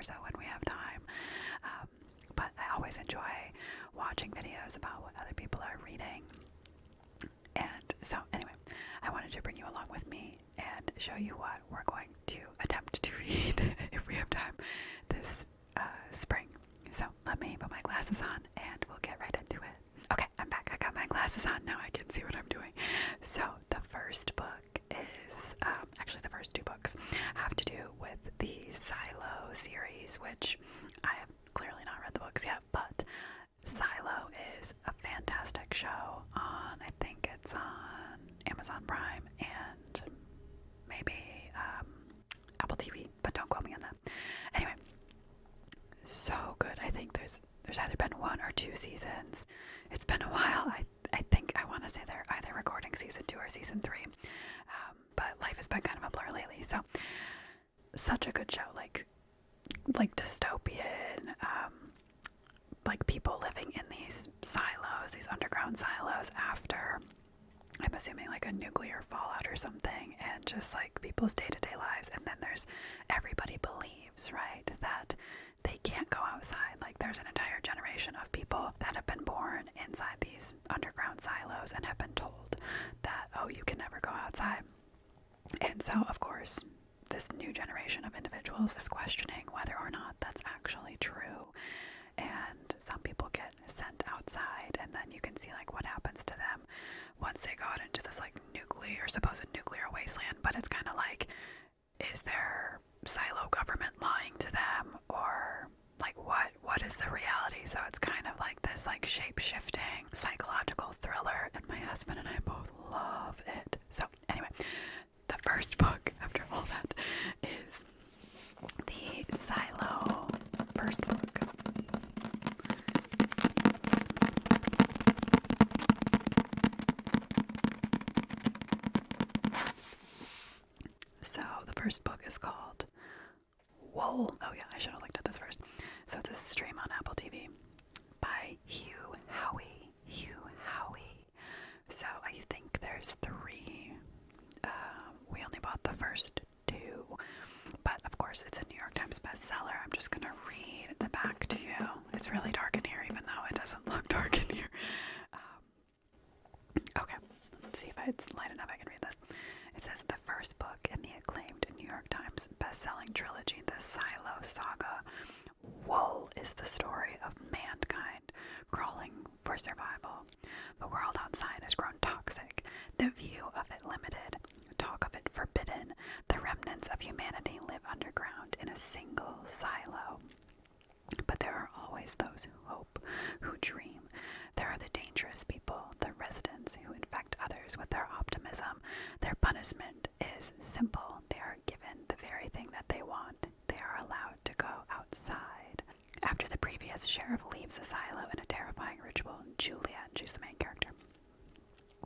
more so when we have time. But I always enjoy watching videos about what other people are reading. And so anyway, I wanted to bring you along with me and show you what we're going to attempt to read if we have time this spring. So let me put my glasses on and we'll get right into it. Okay, I'm back. I got my glasses on now. I can see what I'm doing. So the first book is, actually the first two books have to do with the Silo series, which I have clearly not read the books yet, but Silo is a fantastic show on, I think it's on Amazon Prime and maybe Apple TV, but don't quote me on that. Anyway, so good. I think there's either been 1 or 2 seasons. It's been a while. I think I want to say they're either recording season 2 or season 3, but life has been kind of a blur lately. So such a good show, like dystopian, like people living in these silos, these underground silos after, I'm assuming, like a nuclear fallout or something, and just like people's day-to-day lives. And then there's, everybody believes, right, that they can't go outside. Like there's an entire generation of people that have been born inside these underground silos and have been told that, oh, you can never go outside. And so, of course, this new generation of individuals is questioning whether or not that's actually true. And some people get sent outside, and then you can see like what happens to them once they got into this like supposed nuclear wasteland. But it's kind of like, is their silo government lying to them, or like what is the reality? So it's kind of like this like shape-shifting psychological thriller, and my husband and I both love it. So anyway, the first book after all that is the Silo first book. So the first book is called Wool. Oh yeah, I should have looked at this first. So it's a stream on Apple TV by Hugh Howey. So I think there's 3. We only bought the first 2, but of course it's a New York Times bestseller. I'm just gonna read the back to you. It's really dark in here, even though it doesn't look dark in here. Okay, let's see if it's light enough I can read this. It says, the first book in the acclaimed New York Times best-selling trilogy, The Silo Saga, Wool is the story of mankind crawling for survival. The world outside has grown toxic, the view of it limited, talk of it forbidden. The remnants of humanity live underground in a single silo. But there are always those who hope, who dream. There are the dangerous people, the residents who infect others with their optimism. Their punishment is simple. They are given the very thing that they want. They are allowed to go outside. After the previous sheriff leaves the silo in a terrifying ritual, Juliet, she's the main character,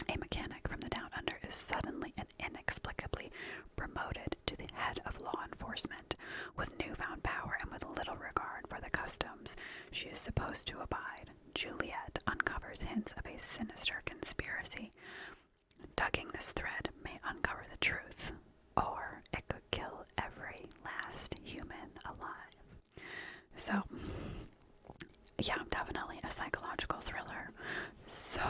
a mechanic from the down under, is suddenly and inexplicably promoted to the head of law enforcement. With newfound power and with little regard for the customs she is supposed to abide, Juliet uncovers hints of a sinister conspiracy. Tugging this thread may uncover the truth, or it could kill every last human alive. So, yeah, definitely a psychological thriller. So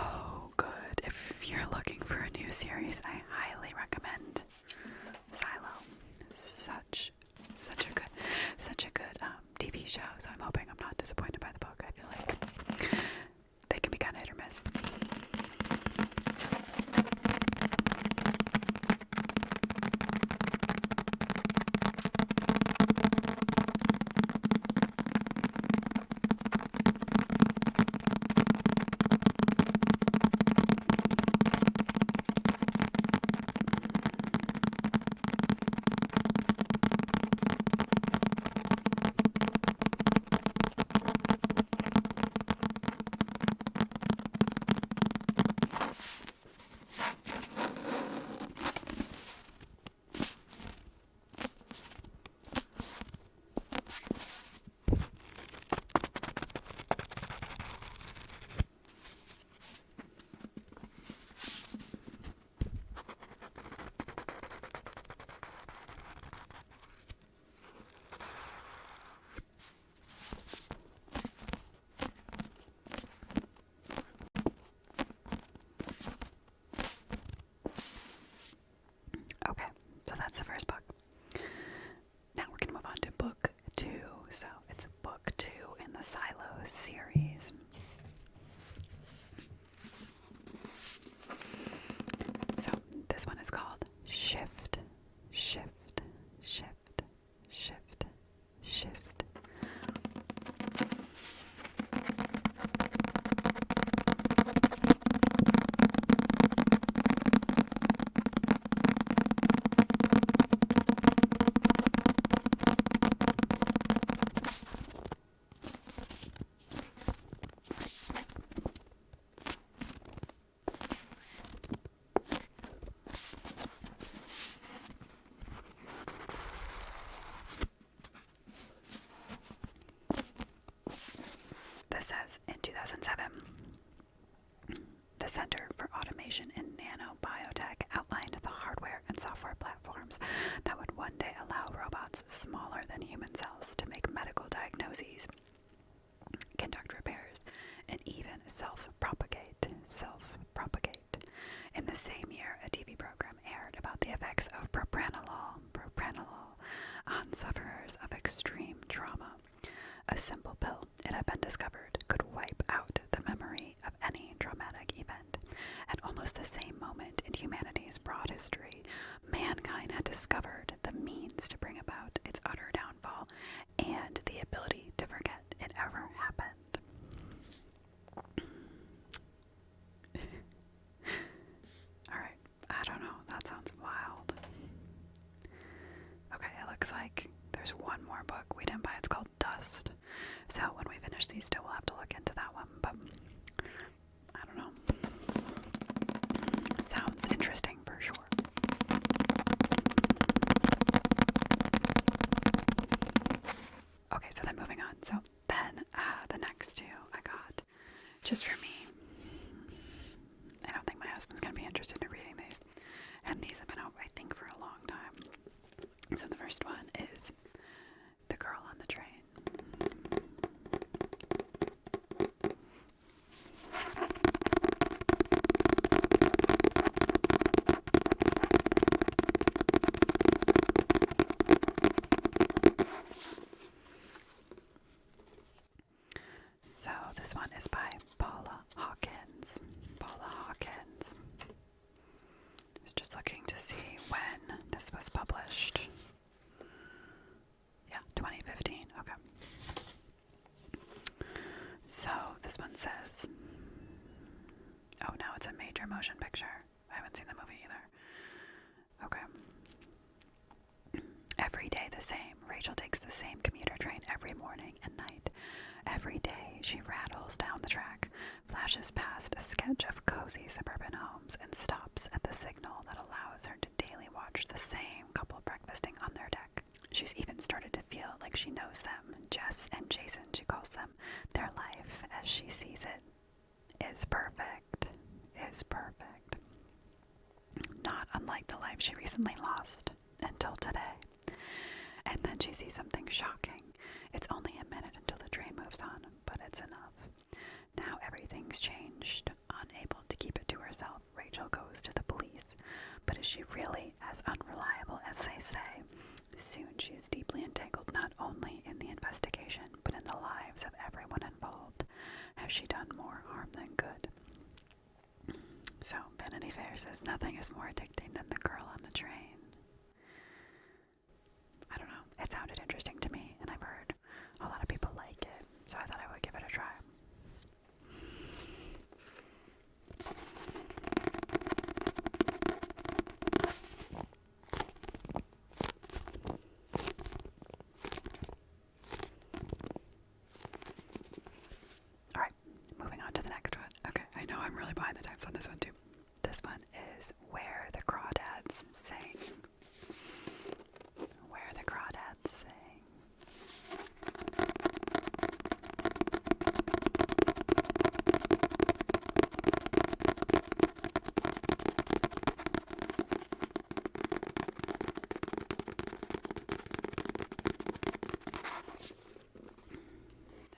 good. If you're looking for a new series, I highly recommend Silo. Such a good TV show. So I'm hoping I'm not disappointed by the book. I feel like they can be kind of hit or miss. smaller than human cells to make medical diagnoses, conduct repairs, and even self-propagate. In the same year, a TV program aired about the effects of propranolol on sufferers of extreme trauma. A simple pill, it had been discovered, could wipe out the memory of any traumatic event. At almost the same moment in humanity's broad history, mankind had discovered the means to bring about its utter downfall and the ability to forget it ever happened. Alright, I don't know, that sounds wild. Okay, it looks like there's one more book we didn't buy. It's called Dust. So when we finish these two, we'll have to look into that one, but I don't know. Sounds interesting for sure. Okay, so then moving on. So then the next two I got just for me. I don't think my husband's going to be interested in reading these. And these have been out, I think, for a long time. So the first one is The Girl on the Train. So this one is by Paula Hawkins. I was just looking to see when this was published. Yeah, 2015. Okay. So this one says, oh no, it's a major motion picture. I haven't seen the movie either. Okay. Every day the same. Rachel takes the same commuter train every morning and night. Every day she rattles down the track, flashes past a sketch of cozy suburban homes, and stops at the signal that allows her to daily watch the same couple breakfasting on their deck. She's even started to feel like she knows them. Jess and Jason, she calls them. Their life, as she sees it, is perfect. Not unlike the life she recently lost until today. And then she sees something shocking. It's only a minute until the train moves on, but it's enough. Now everything's changed. Unable to keep it to herself, Rachel goes to the police. But is she really as unreliable as they say? Soon she is deeply entangled not only in the investigation, but in the lives of everyone involved. Has she done more harm than good? So, Vanity Fair says nothing is more addicting than The Girl on the Train. I don't know, it sounded interesting to me, and I've heard a lot of people like it, so I thought I would give it a try. Alright, moving on to the next one. Okay, I know I'm really behind the times on this one too. This one is Where the Crawdads Sing. Where the Crawdads Sing.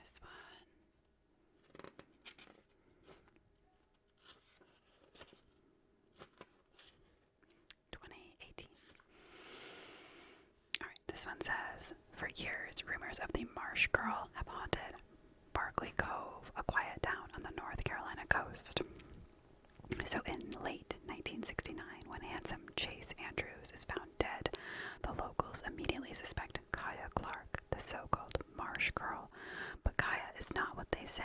This one. 2018. Alright, this one says, for years, rumors of the Marsh Girl have haunted Barkley Cove, a quiet town on the North Carolina coast. So in late 1969, when handsome Chase Andrews is found dead, the locals immediately suspect Kaya Clark, the so-called Marsh Girl. But Kaya is not what they say.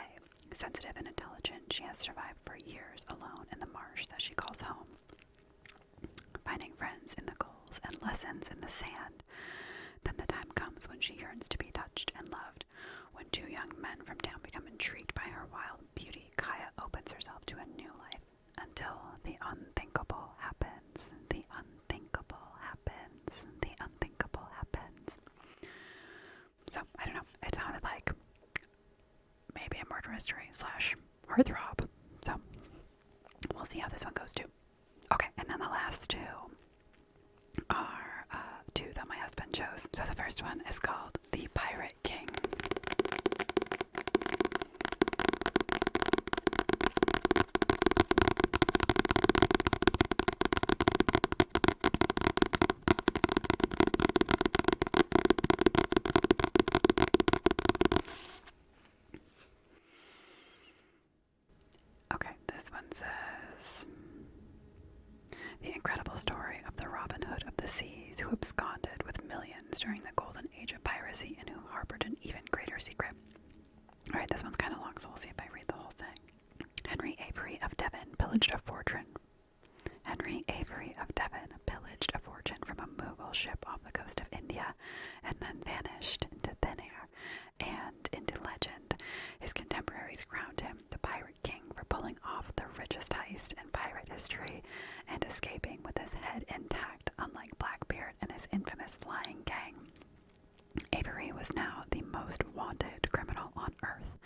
Sensitive and intelligent, she has survived for years alone in the marsh that she calls home. Finding friends in the gulls and lessons in the sand. Then the time comes when she yearns to be touched and loved. When two young men from town become intrigued by her wild beauty, Kaya opens herself to a new life until the unthinkable happens. The unthinkable happens. The unthinkable happens. So, I don't know. It sounded like maybe a murder mystery / heartthrob. So, we'll see how this one goes too. Okay, and then the last two are two that my husband chose. So the first one is called The Pirate King. Okay, this one says, the incredible story of the Robin Hood of the seas who absconded with millions during the golden age of piracy and who harbored an even greater secret. Alright, this one's kind of long, so we'll see if I read the whole thing. Henry Avery of Devon pillaged a fortune. Henry Avery of Devon pillaged a fortune from a Mughal ship off the coast of India and then vanished into thin air and into legend. His contemporaries crowned him the Pirate King for pulling off the richest heist in pirate history and escaping with his head intact, unlike Blackbeard and his infamous flying gang. Avery was now the most wanted criminal on earth.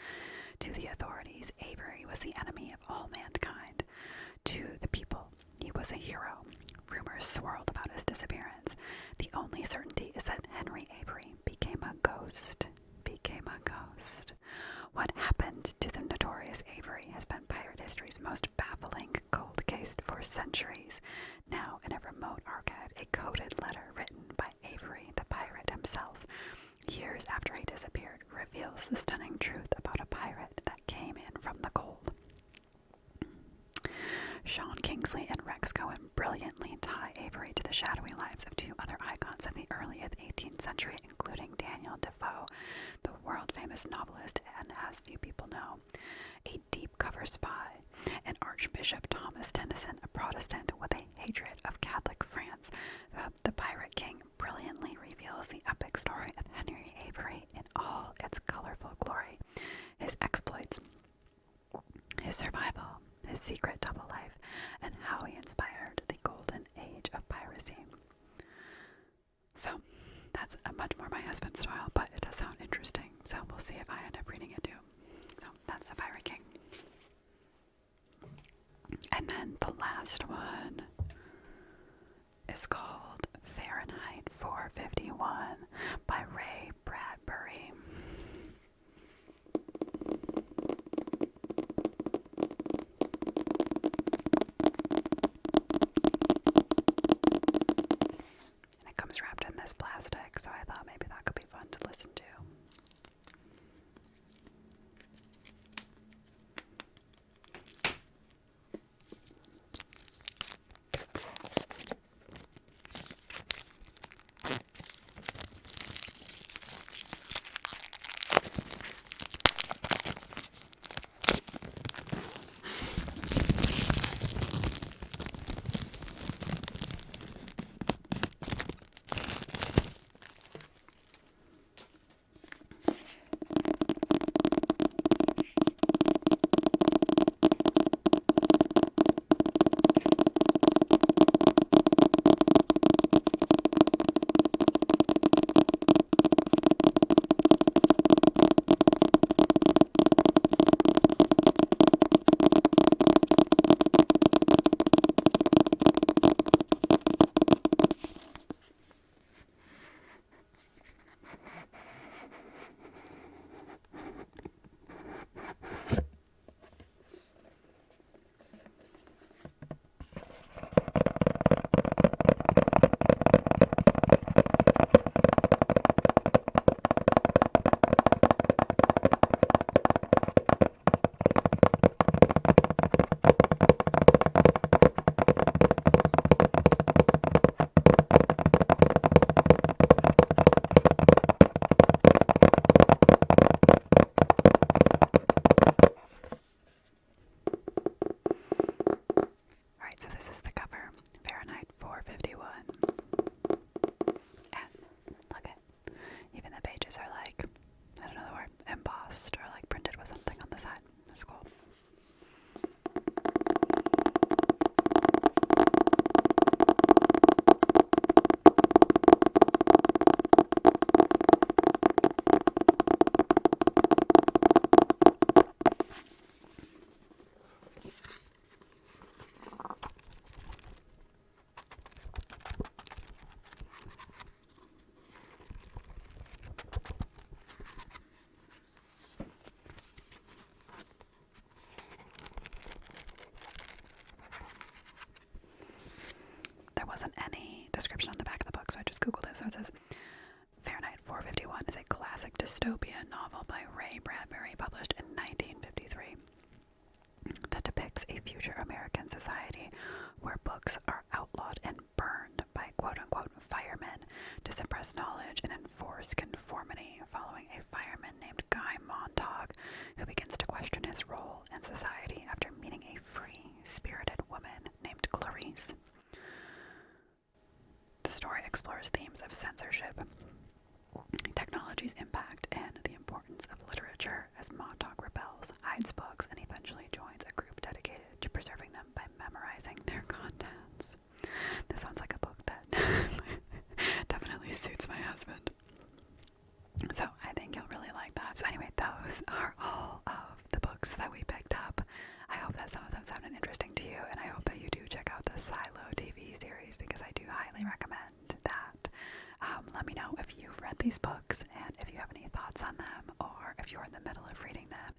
To the authorities, Avery was the enemy of all mankind. To the people, he was a hero. Rumors swirled about his disappearance. The only certainty is that Henry Avery became a ghost. What happened to the notorious Avery has been pirate history's most baffling cold case for centuries. Now, in a remote archive, a coded letter written by Avery, the pirate himself, years after he disappeared, reveals the stunning truth about a pirate that came in from the cold. Sean Kingsley and Rex Cohen brilliantly tie Avery to the shadowy lives of two other icons of the early 18th century, including Daniel Defoe, the world-famous novelist, and as few people know, a deep-cover spy, and Archbishop Thomas Tennyson, a Protestant with a hatred of Catholic France. The Pirate King brilliantly reveals the epic story of Henry Avery in all its colorful glory, his exploits, his survival, his secret double life, and how he inspired the golden age of piracy. So, that's a much more my husband's style, but it does sound interesting, so we'll see if I end up reading it too. So, that's The Pirate King. And then the last one is called Fahrenheit 451 by Ray Bradbury. And it comes wrapped in this plastic, so I thought maybe that could be fun to listen to. wasn't any description on the back of the book, so I just googled it. So it says Fahrenheit 451 is a classic dystopian novel by Ray Bradbury, published in 1953, that depicts a future American society where books are outlawed and burned by quote-unquote firemen to suppress knowledge and enforce conformity, following a fireman named Guy Montague who begins to question his role in society after meeting a free-spirited woman named Clarice. The story explores themes of censorship, technology's impact, and the importance of literature as Montague rebels, hides books, and eventually joins a group dedicated to preserving them by memorizing their contents. This sounds like a book that definitely suits my husband. So I think you'll really like that. So anyway, those are all of the books that we picked up. I hope that some of them sounded interesting to you, and I hope that you do check out the Silo TV series because I do highly recommend that. Let me know if you've read these books and if you have any thoughts on them, or if you're in the middle of reading them,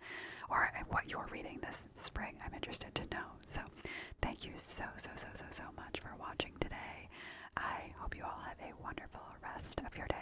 or what you're reading this spring. I'm interested to know. So thank you so much for watching today. I hope you all have a wonderful rest of your day.